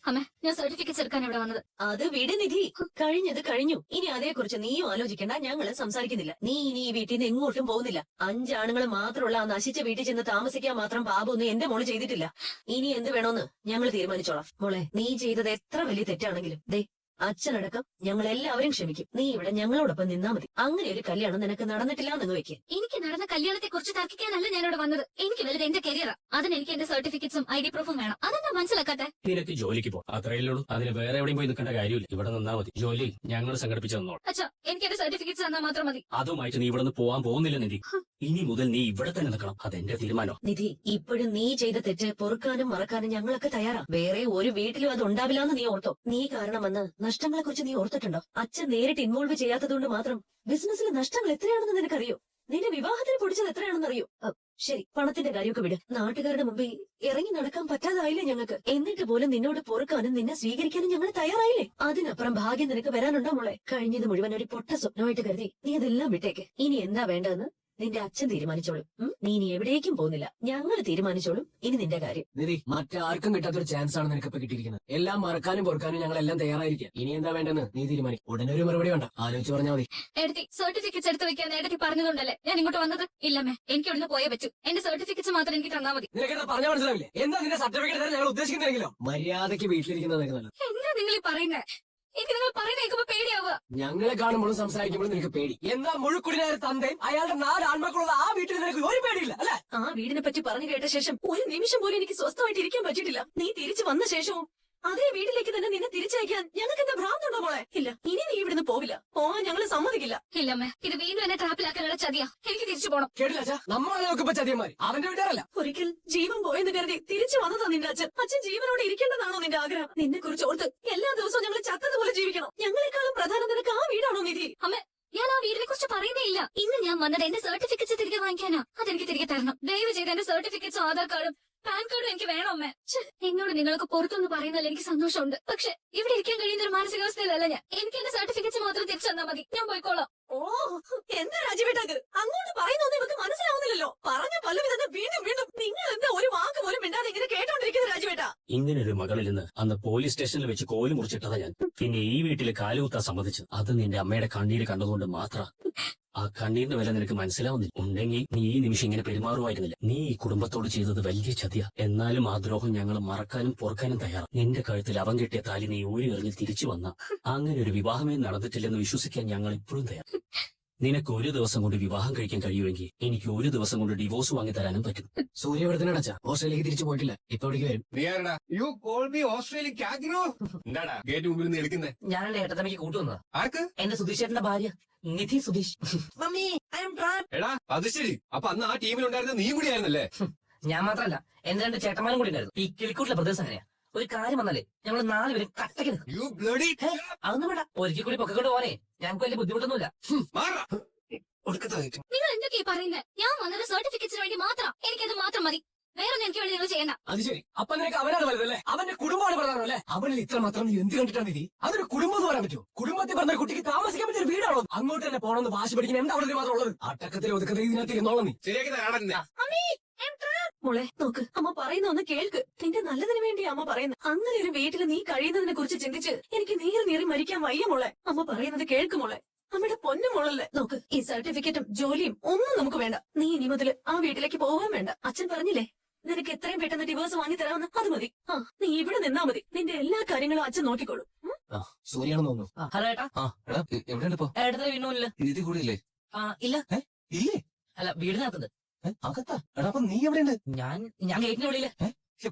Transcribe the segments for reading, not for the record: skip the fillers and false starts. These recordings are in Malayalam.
അമ്മേ, ഞാൻ സർട്ടിഫിക്കറ്റ്സ് എടുക്കാൻ ഇവിടെ വന്നത്. അത് വിട് നിധി, കഴിഞ്ഞത് കഴിഞ്ഞു. ഇനി അതേക്കുറിച്ച് നീയും ആലോചിക്കണ്ട, ഞങ്ങള് സംസാരിക്കുന്നില്ല. നീ ഇനി ഈ വീട്ടിൽ നിന്ന് എങ്ങോട്ടും പോകുന്നില്ല. 5 ആണുങ്ങൾ മാത്രമുള്ള ആ നശിച്ച വീട്ടിൽ ചെന്ന് താമസിക്കാൻ മാത്രം പാപമൊന്നും എന്റെ മോള് ചെയ്തിട്ടില്ല. ഇനി എന്ത് വേണോന്ന് ഞങ്ങൾ തീരുമാനിച്ചോളാം. മോളെ, നീ ചെയ്തത് എത്ര വലിയ തെറ്റാണെങ്കിലും ദേ അച്ഛനടക്കം ഞങ്ങൾ എല്ലാവരും ക്ഷമിക്കും. നീ ഇവിടെ ഞങ്ങളോടൊപ്പം നിന്നാ മതി. അങ്ങനെ ഒരു കല്യാണം നിനക്ക് നടന്നിട്ടില്ല എന്ന് വെക്ക്. എനിക്ക് നടന്ന കല്യാണത്തെ കുറിച്ച് തർക്കിക്കാനല്ല ഞാനിവിടെ വന്നത്. എനിക്ക് വലുത് എന്റെ കരിയറാ. അതിന് എനിക്ക് എന്റെ സർട്ടിഫിക്കറ്റ്സും ID പ്രൂഫും വേണം. അതെന്താ മനസ്സിലാക്കാത്തെ? നിനക്ക് ജോലിക്ക് പോ, അത്രയല്ലേ ഉള്ളൂ. അതിന് വേറെ എവിടെയും പോയി നിൽക്കേണ്ട കാര്യമില്ല. ഇവിടെ നിന്നാ മതി. ജോലി ഞങ്ങൾ സംഘടിപ്പിച്ചു തന്നോളാം. അച്ഛാ, എനിക്ക് എന്റെ സർട്ടിഫിക്കറ്റ്സ് തന്നാൽ മാത്രം മതി. അതുമായിട്ട് നീ ഇവിടെ നിന്ന് പോവാൻ പോകുന്നില്ല നിധി. ഇനി മുതൽ നീ ഇവിടെ തന്നെ നിൽക്കണം. അതെന്റെ തീരുമാനം. നിധി, ഇപ്പോഴും നീ ചെയ്ത തെറ്റ് പൊറുക്കാനും മറക്കാനും ഞങ്ങളൊക്കെ തയ്യാറാ. വേറെ ഒരു വീട്ടിലും അത് ഉണ്ടാവില്ലാന്ന് നീ ഓർത്തോ. നീ കാരണം വന്ന് നഷ്ടങ്ങളെ കുറിച്ച് നീ ഓർത്തിട്ടുണ്ടോ? അച്ഛൻ നേരിട്ട് ഇൻവോൾവ് ചെയ്യാത്തതുകൊണ്ട് മാത്രം ബിസിനസ്സിലെ നഷ്ടങ്ങൾ എത്രയാണെന്ന് നിനക്കറിയോ? നിന്റെ വിവാഹത്തിന് പൊടിച്ചത് എത്രയാണെന്നറിയോ? ശരി, പണത്തിന്റെ കാര്യമൊക്കെ വിട്. നാട്ടുകാരുടെ മുമ്പിൽ ഇറങ്ങി നടക്കാൻ പറ്റാതായില്ലേ ഞങ്ങൾക്ക്? എന്നിട്ട് പോലും നിന്നോട് പൊറുക്കാനും നിന്നെ സ്വീകരിക്കാനും ഞങ്ങൾ തയ്യാറായില്ലേ? അതിനപ്പുറം ഭാഗ്യം നിനക്ക് വരാനുണ്ടോ മോളെ? കഴിഞ്ഞത് മുഴുവൻ ഒരു പൊട്ട സ്വപ്നമായിട്ട് കരുതി നീ അതെല്ലാം വിട്ടേക്ക്. ഇനി എന്താ വേണ്ടതെന്ന് നിന്റെ അച്ഛൻ തീരുമാനിച്ചോളും. നീ ഇനി എവിടേക്കും പോകുന്നില്ല. ഞങ്ങൾ തീരുമാനിച്ചോളും ഇനി നിന്റെ കാര്യം. നിധി, മറ്റാർക്കും കിട്ടാത്തൊരു ചാൻസ് ആണ് നിനക്കിപ്പോ കിട്ടിയിരിക്കുന്നത്. എല്ലാം മറക്കാനും പൊറുക്കാനും ഞങ്ങൾ എല്ലാം തയ്യാറായിരിക്കാം. ഇനി എന്താ വേണ്ടെന്ന് നീ തീരുമാനിക്കും. ഉടനെ ഒരു മറുപടി വേണ്ട, ആലോചിച്ച് പറഞ്ഞാൽ മതി. എടുത്തി സർട്ടിഫിക്കറ്റ്സ് എടുത്ത് വെക്കാൻ എടുത്തി പറഞ്ഞതുകൊണ്ടല്ലേ ഞാൻ ഇങ്ങോട്ട് വന്നത്? ഇല്ലമ്മേ, എനിക്ക് ഇവിടുന്ന് പോയേ പറ്റൂ. എന്റെ സർട്ടിഫിക്കറ്റ്സ് മാത്രം എനിക്ക് തന്നാൽ മതി. നിനക്കെന്താ പറഞ്ഞാൽ മനസ്സിലാവില്ലേ? എന്താ നിന്റെ സർട്ടിഫിക്കറ്റ് തരാൻ ഞങ്ങൾ ഉദ്ദേശിക്കുന്നില്ലെങ്കിലോ? മര്യാദയ്ക്ക് വീട്ടിലിരിക്കുന്നത് നല്ലത്. എന്താ നിങ്ങൾ ഈ പറയുന്നത്? എനിക്ക് നിങ്ങൾ പറയുന്നത് കേൾക്കുമ്പോ പേടിയാവുക. ഞങ്ങളെ കാണുമ്പോഴും സംസാരിക്കുമ്പോഴും നിനക്ക് പേടി. എന്താ മുഴുക്കുടിനായ തന്തയും അയാളുടെ 4 ആൺമക്കളുള്ള ആ വീട്ടിൽ നിനക്ക് ഒരു പേടിയില്ല അല്ലെ? ആ വീടിനെ പറ്റി പറഞ്ഞു കേട്ട ശേഷം ഒരു നിമിഷം പോലും എനിക്ക് സ്വസ്ഥമായിട്ട് ഇരിക്കാൻ പറ്റിയിട്ടില്ല. നീ തിരിച്ചു വന്ന ശേഷവും അതേ വീട്ടിലേക്ക് തന്നെ നിന്നെ തിരിച്ചയക്കാൻ ഞങ്ങൾക്ക് എന്താ ഭ്രാന്തുണ്ടോ മോളെ? ഇല്ല, ഇനി നീ ഇവിടുന്ന് പോവില്ല. പോവാൻ ഞങ്ങൾ സമ്മതിക്കില്ല. ഇല്ലമ്മേ, ഇത് വീണ്ടും എന്നെ ട്രാപ്പിലാക്കാനുള്ള ചതിയാ. എനിക്ക് തിരിച്ചു പോണം. കേട്ടില്ല, നമ്മളെ നോക്കിപ്പോ ചതിയന്മാര്. അവന്റെ വീട്ടുകാരല്ല. ഒരിക്കൽ ജീവൻ പോയെന്ന് കരുതി തിരിച്ചു വന്നതാ നിന്റെ അച്ഛൻ. അച്ഛൻ ജീവനോടെ ഇരിക്കേണ്ടതാണോ നിന്റെ ആഗ്രഹം? നിന്നെ കുറിച്ച് ഓർത്ത് എല്ലാ ദിവസവും ഞങ്ങൾ ചത്തതുപോലെ ജീവിക്കണം. ഞങ്ങളെക്കാളും പ്രധാനം നിനക്ക് ആ വീടാണോ നിധി? അമ്മേ, ഞാൻ ആ വീടിനെ കുറിച്ച് പറയുന്നേ ഇല്ല. ഇന്ന് ഞാൻ വന്നത് എന്റെ സർട്ടിഫിക്കറ്റ്സ് തിരികെ വാങ്ങിക്കാനാ. അതെനിക്ക് തിരികെ തരണം. ദയവ് ചെയ്ത് എന്റെ സർട്ടിഫിക്കറ്റ്സും ആധാർ കാർഡും പാൻ കാർഡും എനിക്ക് വേണം അമ്മേ. എന്നോട് നിങ്ങൾക്ക് പുറത്തുനിന്ന് പറയുന്നതിൽ എനിക്ക് സന്തോഷമുണ്ട്. പക്ഷെ ഇവിടെ ഇരിക്കാൻ കഴിയുന്ന ഒരു മാനസികാവസ്ഥയിലല്ല ഞാൻ. എനിക്ക് എന്റെ സർട്ടിഫിക്കറ്റ്സ് മാത്രം തിരിച്ചു തന്നാൽ മതി. ഞാൻ പോയിക്കോളാം. ഓ, എന്താ രാജീവേട്ടാക്ക് അങ്ങോട്ട് പറയുന്നൊന്നും ഇവർക്ക് മനസ്സിലാവുന്നില്ലല്ലോ. പറഞ്ഞ പല്ലവി തന്നെ വീണ്ടും വീണ്ടും. നിങ്ങൾ എന്താ ഒരു വാക്ക് പോലും മിണ്ടാതെ ഇങ്ങനെ കേട്ടോണ്ടിരിക്കുന്നത് രാജീവേട്ടാ? ഇങ്ങനൊരു മകളിരുന്ന് അന്ന് പോലീസ് സ്റ്റേഷനിൽ വെച്ച് കോല് മുറിച്ചിട്ടതാ ഞാൻ. പിന്നെ ഈ വീട്ടിൽ കാലുകുത്താൻ സമ്മതിച്ചു. അത് നിന്റെ അമ്മയുടെ കണ്ണീര് കണ്ടതുകൊണ്ട് മാത്ര. ആ കണ്ണീരിന്റെ വില നിനക്ക് മനസ്സിലാവുന്നില്ല. ഉണ്ടെങ്കിൽ നീ ഈ നിമിഷം ഇങ്ങനെ പെരുമാറുമായിരുന്നില്ല. നീ ഈ കുടുംബത്തോട് ചെയ്തത് വലിയ ചതിയ. എന്നാലും ആ ദ്രോഹം ഞങ്ങൾ മറക്കാനും പൊറുക്കാനും തയ്യാറാണ്. നിന്റെ കഴുത്തിൽ അവൻ കെട്ടിയ താലി നീ ഊരി എറിഞ്ഞ് തിരിച്ചു വന്ന അങ്ങനെ ഒരു വിവാഹമേ നടന്നിട്ടില്ലെന്ന് വിശ്വസിക്കാൻ ഞങ്ങൾ ഇപ്പോഴും തയ്യാർ. നിനക്ക് ഒരു ദിവസം കൊണ്ട് വിവാഹം കഴിക്കാൻ കഴിയുമെങ്കിൽ എനിക്ക് ഒരു ദിവസം കൊണ്ട് ഡിവോഴ്സ് വാങ്ങി തരാനും പറ്റും. സൂര്യ ഇവിടെ തന്നെ അടച്ചാ. ഓസ്ട്രേലിയക്ക് തിരിച്ചു പോയിട്ടില്ല. ഇപ്പൊ ഇവിടേക്ക് വരും. എന്താടാ ഗേറ്റ് മുമ്പിൽ നിന്ന് എടുക്കുന്നേ? ഞാൻ എന്റെ ഏട്ടത്തമ്മയ്ക്ക് കൂട്ടുവന്നതാ. ആർക്ക്? എന്റെ സുധീഷേട്ടന്റെ ഭാര്യ Nidhi Sudheesh. Mummy, I am trapped. എടാ അത് ശരി. അപ്പൊ അന്ന് ആ ടീമിലുണ്ടായിരുന്ന നീ കൂടി ആയിരുന്നല്ലേ? ഞാൻ മാത്രല്ല, എന്റെ 2 ചേട്ടന്മാരും കൂടി ഉണ്ടായിരുന്നു. ഈ കിളിക്കൂട്ടിലെ പ്രദേശം അങ്ങനെയാ. ഒരു കാര്യം വന്നാലേ ഞങ്ങൾ 4 പേരും കട്ടയ്ക്ക് നിൽക്കും. You bloody- അതൊന്നും വേണ്ട, ഒരിക്കൽ കൂടി പൊക്കോട്ട് പോനെ. ഞങ്ങൾക്ക് വലിയ ബുദ്ധിമുട്ടൊന്നുമില്ല. മാറാ. നിങ്ങൾ എന്തൊക്കെയാ പറയുന്നത്? ഞാൻ വന്നത് സർട്ടിഫിക്കറ്റ്സിന് വേണ്ടി മാത്രം. എനിക്കത് മാത്രം മതി. വേറൊന്നും എനിക്ക് വേണ്ടി നിങ്ങൾ ചെയ്യണ്ട. അത് ശരി. അപ്പൊ നിനക്ക് അവനാണ് വലുതല്ലേ? അവന്റെ കുടുംബമാണ് പ്രധാനം അല്ലേ? അവനിൽ ഇത്ര മാത്രം നീ എന്ത് കണ്ടിട്ടാണ് നിധി? അതൊരു കുടുംബം എന്ന് പറയാൻ പറ്റുമോ? കുടുംബത്തിൽ പറഞ്ഞ കുട്ടിക്ക് താമസിക്കാൻ പറ്റിയ ഒരു വീടാണോ? അങ്ങോട്ട് തന്നെ പോകണമെന്ന് വാശി പഠിക്കുന്ന എന്താ അവിടെ മാത്രം ഉള്ളത്? അട്ടക്കത്തിൽ ഒതുക്കത്തിൽ ഇതിനകത്ത് ഇരുന്നോളാം നീ. ശരിയാക്കി തരാടാ. മോളെ നോക്ക്, അമ്മ പറയുന്ന ഒന്ന് കേൾക്ക്. നിന്റെ നല്ലതിന് വേണ്ടിയാ അമ്മ പറയുന്നത്. അങ്ങനെ ഒരു വീട്ടിൽ നീ കഴിയുന്നതിനെ കുറിച്ച് ചിന്തിച്ച് എനിക്ക് നീറി മരിക്കാൻ വയ്യ മോളെ. അമ്മ പറയുന്നത് കേൾക്ക് മോളെ. അമ്മയുടെ പൊന്നു മോളല്ലേ. നോക്ക്, ഈ സർട്ടിഫിക്കറ്റും ജോലിയും ഒന്നും നമുക്ക് വേണ്ട. നീ ഇനി മുതൽ ആ വീട്ടിലേക്ക് പോകാൻ വേണ്ട. അച്ഛൻ പറഞ്ഞില്ലേ നിനക്ക് എത്രയും പെട്ടെന്ന് ഡിവോഴ്സ് വാങ്ങി തരാമെന്ന്? അത് മതി. നീ ഇവിടെ നിന്നാ മതി. നിന്റെ എല്ലാ കാര്യങ്ങളും അച്ഛൻ നോക്കിക്കോളൂ. സൂര്യാണെന്ന് തോന്നുന്നു. ഹലോ ഏട്ടാ. എവിടെയാണ് ഇപ്പൊ? ഏട്ടത്തിന്റെ വീടിനില്ല. നിധി കൂടെ ഇല്ലേ? ഇല്ല. ഇല്ലേ? അല്ല, വീടിനകത്തുണ്ട്. അകത്താ? എടാ അപ്പൊ നീ എവിടെയുണ്ട്? ഞാൻ ഗേറ്റിന് വെളിയില്.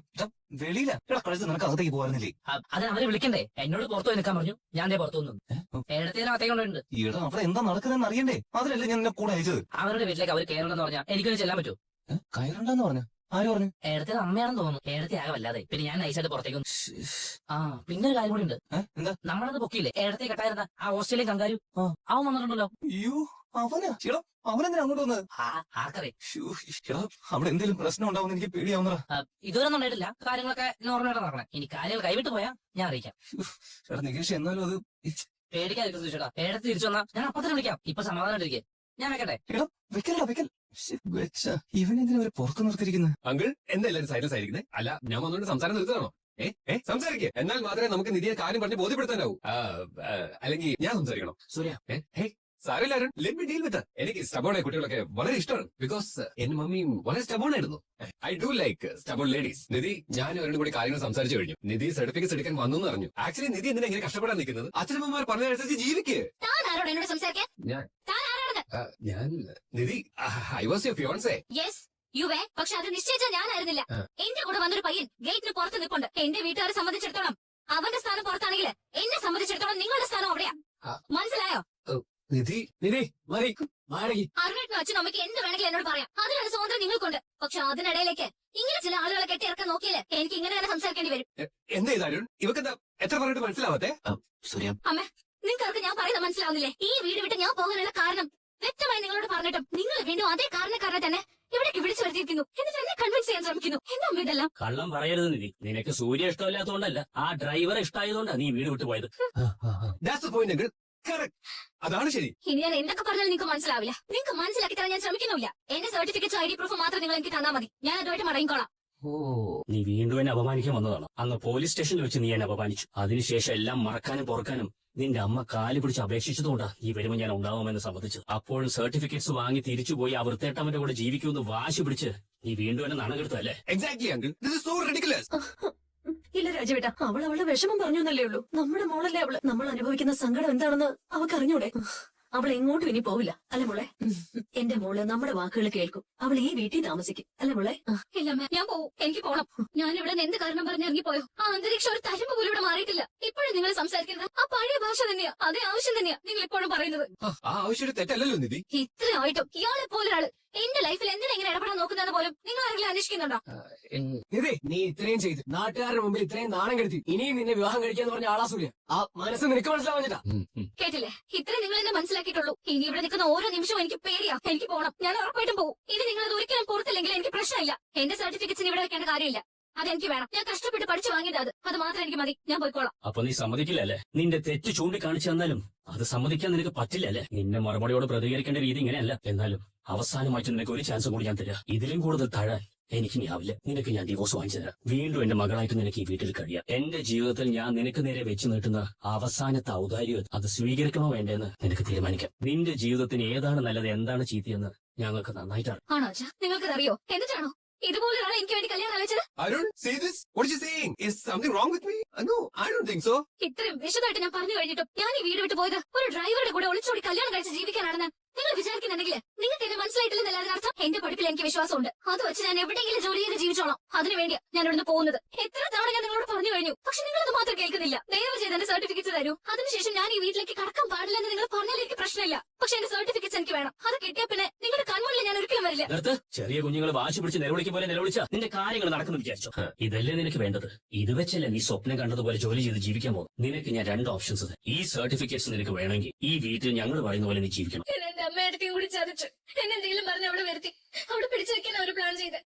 വെളിയില? എടാ കളിച്ച് നിനക്ക് അകത്തേക്ക് പോകാനില്ലേ? അത് അവരെ വിളിക്കണ്ടേ? എന്നോട് പുറത്തു നിൽക്കാൻ പറഞ്ഞു. ഞാൻ പുറത്തു വന്നു. ഏടത്തേനും അകത്തേക്ക് കൊണ്ടുണ്ട്. ഈടാ അവിടെ എന്താ നടക്കുന്നതെന്ന് അറിയണ്ടേ? അതിലല്ലേ ഞാൻ നിന്നെ കൂടെ അയച്ചത്. അവരുടെ വീട്ടിലേക്ക് അവർ കയറണമെന്ന് പറഞ്ഞാൽ എനിക്കൊന്ന് ചെല്ലാൻ പറ്റുമോ? കയറണ്ടെന്ന് പറഞ്ഞു. ആര് പറഞ്ഞു? ഏടത്തേത് അമ്മയാണെന്ന് തോന്നുന്നു. ഏടത്തെ ആകെ വല്ലാതെ. പിന്നെ ഞാൻ നൈസായിട്ട് പുറത്തേക്ക് വന്നു. പിന്നെ ഒരു കാര്യം കൂടി ഉണ്ട്. എന്താ? നമ്മളത് പൊക്കിയില്ലേ ഏടത്തെ കെട്ടായിരുന്ന ആ ഓസ്ട്രേലിയൻ കങ്കാരു? അവൻ വന്നിട്ടുണ്ടല്ലോ. അയ്യോ അവനാ? ചേടാ അവനെന്തിനാ അങ്ങോട്ട് വന്നത്? ആർക്കറിയാം. അവിടെ എന്തെങ്കിലും പ്രശ്നം ഉണ്ടാവും എനിക്ക് പേടിയാവുന്നതാ. ഇതുവരെ ഒന്നും ഉണ്ടായിട്ടില്ല. കാര്യങ്ങളൊക്കെ നോർമലായിട്ട് നടക്കണേ. ഇനി കാര്യങ്ങൾ കൈവിട്ട് പോയാ ഞാൻ അറിയിക്കാം. ചേട്ടാ നികേഷ് എന്നാലും അത് പേടിക്കാതിരിക്കുന്നു ചേട്ടാ. ഏടത്ത് തിരിച്ചു വന്നാ ഞാൻ അപ്പത്തിന് വിളിക്കാം. ഇപ്പൊ സമാധാനമായിട്ടിരിക്കെ. ഞാൻ വെക്കട്ടെ? വെക്കൽ ഇവനെന്തിനാ അവര് പുറത്തു നിർത്തിയിരിക്കുന്നത്? അങ്കിൾ എന്താ എല്ലാരും സൈലൻസ് ആയിരിക്കുന്നത്? അല്ല ഞാൻ വന്നുകൊണ്ട് സംസാരം നിർത്തണോ? സംസാരിക്കേ എന്നാൽ മാത്രമേ നമുക്ക് നിധിയെ കാര്യം പറഞ്ഞ് ബോധ്യപ്പെടുത്താനാവൂ അല്ലെങ്കിൽ ഞാൻ സംസാരിക്കണം സൂര്യ സാരമില്ല Arun let me deal with എനിക്ക് സ്റ്റബോണായ കുട്ടികളൊക്കെ വളരെ ഇഷ്ടമാണ് ബിക്കോസ് എന്റെ മമ്മിയും വളരെ സ്റ്റബോൺ ആയിരുന്നു I do like stubborn ladies Nidhi ഞാനും അവരുടെ കൂടി കാര്യങ്ങൾ സംസാരിച്ചു കഴിഞ്ഞു നിധി സർട്ടിഫിക്കറ്റ്സ് എടുക്കാൻ വന്നു എന്ന് അറിഞ്ഞു ആക്ച്വലി നിധി എന്തിനാ ഇങ്ങനെ കഷ്ടപ്പെടാൻ നിൽക്കുന്നത് അച്ഛനമ്മമാർ പറഞ്ഞതനുസരിച്ച് ജീവിക്ക് താൻ ആരോട് എന്നോട് സംസാരിക്കാൻ ഞാൻ താൻ ആരാണ് ഞാൻ നിധി ഐ വാസ് യുവർ ഫിയോൺസേ യെസ് യുവേ പക്ഷെ അത് നിശ്ചയിച്ച ഞാനായിരുന്നില്ല എന്റെ കൂടെ വന്നൊരു പയ്യൻ ഗേറ്റിന് പുറത്ത് നിൽപ്പുണ്ട് എന്റെ വീട്ടുകാരെ സംബന്ധിച്ചിടത്തോളം അവന്റെ സ്ഥാനം പുറത്താണെങ്കിൽ എന്നെ സംബന്ധിച്ചിടത്തോളം നിങ്ങളുടെ സ്ഥാനം അവിടെയാ മനസ്സിലായോ നിധി നിധി മതി മാരകി അറിഞ്ഞിട്ടും അച്ഛനും അമ്മയ്ക്ക് എന്ത് വേണമെങ്കിലും എന്നോട് പറയാം അതിനുള്ള സ്വാതന്ത്ര്യം നിങ്ങൾക്കുണ്ട് പക്ഷെ അതിനിടയിലേക്ക് ഇങ്ങനെ ചില ആളുകളെ കെട്ടിയിറക്കാൻ നോക്കിയാലേ എനിക്ക് ഇങ്ങനെ തന്നെ സംസാരിക്കേണ്ടി വരും എന്താ ഇത് അരുൺ ഇവക്കെന്താ എത്ര പറഞ്ഞിട്ട് മനസ്സിലാവാത്തെ സൂര്യ നിങ്ങൾക്ക് ഞാൻ പറയുന്നത് മനസ്സിലാവുന്നില്ലേ ഈ വീട് വിട്ട് ഞാൻ പോകാനുള്ള കാരണം വ്യക്തമായി നിങ്ങളോട് പറഞ്ഞിട്ടും നിങ്ങൾ വീണ്ടും അതേ കാരണക്കാരനെ തന്നെ ഇവിടേക്ക് വിളിച്ചു വരുത്തിയിരിക്കുന്നു എന്നിട്ട് എന്നെ കൺവിൻസ് ചെയ്യാൻ ശ്രമിക്കുന്നു എന്താ ഇതെല്ലാം കള്ളം പറയരുത് നിധി നിനക്ക് സൂര്യ ഇഷ്ടമില്ലാത്തതുകൊണ്ടല്ല ആ ഡ്രൈവറെ ഇഷ്ടമായതുകൊണ്ടാണ് നീ വീട് വിട്ടു പോയത് That's the point, uncle. Correct. അതാണ് ശരി ഇനി ഞാൻ എന്തൊക്കെ പറഞ്ഞാലും നിങ്ങൾക്ക് മനസ്സിലാവില്ല നിങ്ങൾക്ക് മനസ്സിലാക്കി തരാൻ ഞാൻ ശ്രമിക്കുന്നില്ല എന്റെ സർട്ടിഫിക്കറ്റ്സ് ID പ്രൂഫ് മാത്രം നിങ്ങൾ എനിക്ക് തന്നാൽ മതി ഞാൻ അതുമായിട്ട് മടങ്ങിക്കോളാം ഓ നീ വീണ്ടും എന്നെ അപമാനിക്കാൻ വന്നതാണ് അന്ന് പോലീസ് സ്റ്റേഷനിൽ വെച്ച് നീ എന്നെ അപമാനിച്ചു അതിനുശേഷം എല്ലാം മറക്കാനും പൊറക്കാനും നിന്റെ അമ്മ കാല് പിടിച്ച് അപേക്ഷിച്ചതുകൊണ്ടാ ഈ വരുമ്പോൾ ഞാൻ ഉണ്ടാവുമെന്ന് സമ്മതിച്ചത് അപ്പോഴും സർട്ടിഫിക്കറ്റ്സ് വാങ്ങി തിരിച്ചുപോയി ആ വൃത്തേട്ടവന്റെ കൂടെ ജീവിക്കുമെന്ന് വാശി പിടിച്ച് നീ വീണ്ടും എന്നെ നാണകെടുത്തല്ലേ exactly uncle this is so ridiculous ഇല്ല രാജുവേട്ടാ അവൾ അവളുടെ വിഷമം പറഞ്ഞു എന്നല്ലേ ഉള്ളൂ നമ്മുടെ മോളല്ലേ അവള് നമ്മൾ അനുഭവിക്കുന്ന സങ്കടം എന്താണെന്ന് അവൾക്ക് അറിഞ്ഞൂടെ അവൾ എങ്ങോട്ടും ഇനി പോവില്ല അല്ലെ മോളെ എന്റെ മോള് നമ്മുടെ വാക്കുകൾ കേൾക്കും അവൾ ഈ വീട്ടിൽ താമസിക്കും അല്ലെ മോളെ ഇല്ല അമ്മ ഞാൻ പോവും എനിക്ക് പോണം ഞാൻ ഇവിടെ നിന്ന് എന്ത് കാരണം പറഞ്ഞ് ഇറങ്ങിപ്പോയോ ആ അന്തരീക്ഷം ഒരു തരുമ്പ് പോലും ഇവിടെ മാറിയിട്ടില്ല ഇപ്പോഴും നിങ്ങൾ സംസാരിക്കുന്നത് ആ പഴയ ഭാഷ തന്നെയാ അതേ ആവശ്യം തന്നെയാ നിങ്ങൾ ഇപ്പോഴും പറയുന്നത് ആ ആവശ്യം തെറ്റല്ലല്ലോ നിധി ഇത്രയായിട്ടും ഇയാളെ പോലൊരാള് എന്റെ ലൈഫിൽ എന്തിനാ ഇങ്ങനെ ഇടപെടാൻ നോക്കുന്നത് പോലും നിങ്ങൾ ആരെങ്കിലും അന്വേഷിക്കുന്നുണ്ടോ നിധി നീ ഇത്രയും ചെയ്തു നാട്ടുകാരുടെ മുമ്പിൽ ഇത്രയും നാണം കെടുത്തി ഇനിയും നിന്നെ വിവാഹം കഴിക്കാന്ന് പറഞ്ഞ ആളാ സൂര്യ ആ മനസ്സ് നിനക്ക് മനസ്സിലാവാഞ്ഞിട്ടാ കേട്ടില്ലേ ഇത്രയും നിങ്ങൾ എന്നെ മനസ്സിലാക്കിയിട്ടുള്ളൂ ഇനി ഇവിടെ നിൽക്കുന്ന ഓരോ നിമിഷവും എനിക്ക് പേടിയാ എനിക്ക് പോണം ഞാൻ ഉറപ്പായിട്ടും പോകും ഇനി നിങ്ങൾ അത് ഒരിക്കലും പുറത്തില്ലെങ്കിൽ എനിക്ക് പ്രശ്നമില്ല എന്റെ സർട്ടിഫിക്കറ്റ്സിന് ഇവിടെ വെക്കേണ്ട കാര്യമില്ല അതെനിക്ക് വേണം ഞാൻ കഷ്ടപ്പെട്ട് പഠിച്ചു വാങ്ങിയത് അത് മാത്രം എനിക്ക് മതി ഞാൻ പോയിക്കോളാം അപ്പൊ നീ സമ്മതിക്കില്ല അല്ലേ നിന്റെ തെറ്റ് ചൂണ്ടിക്കാണിച്ചു തന്നാലും അത് സമ്മതിക്കാൻ നിനക്ക് പറ്റില്ല അല്ലേ നിന്റെ മറുപടിയോട് പ്രതികരിക്കേണ്ട രീതി ഇങ്ങനെയല്ല എന്നാലും അവസാനമായിട്ട് നിനക്ക് ഒരു ചാൻസ് കൂടി ഞാൻ തരാം ഇതിലും കൂടുതൽ താഴാൻ എനിക്ക് ഇനി ആവില്ല നിനക്ക് ഞാൻ ഡിവോഴ്സ് വാങ്ങിച്ചു തരാം വീണ്ടും എന്റെ മകളായിട്ട് നിനക്ക് ഈ വീട്ടിൽ കഴിയാം എന്റെ ജീവിതത്തിൽ ഞാൻ നിനക്ക് നേരെ വെച്ച് നീട്ടുന്ന അവസാനത്തെ ഔദാര്യം അത് സ്വീകരിക്കണോ വേണ്ടെന്ന് നിനക്ക് തീരുമാനിക്കാം നിന്റെ ജീവിതത്തിന് ഏതാണ് നല്ലത് എന്താണ് ചീത്തയെന്ന് ഞങ്ങൾക്ക് നന്നായിട്ടാണ് ആണോ അച്ഛാ നിങ്ങൾക്കത് അറിയോ എന്നിട്ടാണോ ഇതുപോലെ ഒരാളെ എനിക്ക് വേണ്ടി കല്യാണം ആലോചിച്ചത് Arun see this what is you saying is something wrong with me no I don't think so ഇത്രയും വിശദമായിട്ട് ഞാൻ പറഞ്ഞു കഴിഞ്ഞിട്ടും ഞാൻ ഈ വീട് വിട്ട് പോയത് ഒരു ഡ്രൈവറുടെ കൂടെ ഒളിച്ചോടി കല്യാണം കഴിച്ച് ജീവിക്കാനാണെന്ന് നിങ്ങൾ വിചാരിക്കുന്നുണ്ടെങ്കിൽ നിങ്ങൾക്ക് എന്നെ മനസ്സിലായിട്ടില്ലെന്നല്ല അതിനർത്ഥം എന്റെ പഠിപ്പിൽ എനിക്ക് വിശ്വാസമുണ്ട് അത് വെച്ച് ഞാൻ എവിടെയെങ്കിലും ജോലി ചെയ്ത് ജീവിച്ചോളാം അതിനുവേണ്ടിയാ ഞാൻ ഇവിടുന്ന് പോകുന്നത് എത്ര തവണ ഞാൻ നിങ്ങളോട് പറഞ്ഞു കഴിഞ്ഞു പക്ഷെ നിങ്ങളത് മാത്രം കേൾക്കുന്നില്ല ദയവ് ചെയ്ത് എന്റെ സർട്ടിഫിക്കറ്റ് തരൂ അതിനുശേഷം ഞാൻ ഈ വീട്ടിലേക്ക് കടക്കാൻ പാടില്ലെന്ന് നിങ്ങൾ പറഞ്ഞാൽ എനിക്ക് പ്രശ്നമില്ല പക്ഷെ എന്റെ സർട്ടിഫിക്കറ്റ്സ് എനിക്ക് വേണം അത് കിട്ടിയ പിന്നെ നിങ്ങളുടെ കൺമുന്നിൽ ഞാൻ ഒരിക്കലും വരില്ല നിർത്ത് ചെറിയ കുഞ്ഞുങ്ങൾ വാശി പിടിച്ച് നിലവിളിക്കും പോലെ നിലവിളിച്ച നിന്റെ കാര്യങ്ങൾ നടക്കുന്നു വിചാരിച്ചോ ഇതല്ലേ നിനക്ക് വേണ്ടത് ഇത് വെച്ചല്ലേ നീ സ്വപ്നം കണ്ടതുപോലെ ജോലി ചെയ്ത് ജീവിക്കാൻ പോകും നിനക്ക് ഞാൻ 2 ഓപ്ഷൻസ് തരാം ഈ സർട്ടിഫിക്കറ്റ്സ് നിനക്ക് വേണമെങ്കിൽ ഈ വീട്ടിൽ ഞങ്ങൾ പറയുന്ന പോലെ നീ ജീവിക്കണം എന്റെ അമ്മയടുത്തേയും കൂടി ചതിച്ചു എന്നെ എന്തെങ്കിലും പറഞ്ഞ് അവിടെ വരുത്തി അവിടെ പിടിച്ചു വെക്കാൻ അവർ പ്ലാൻ ചെയ്ത്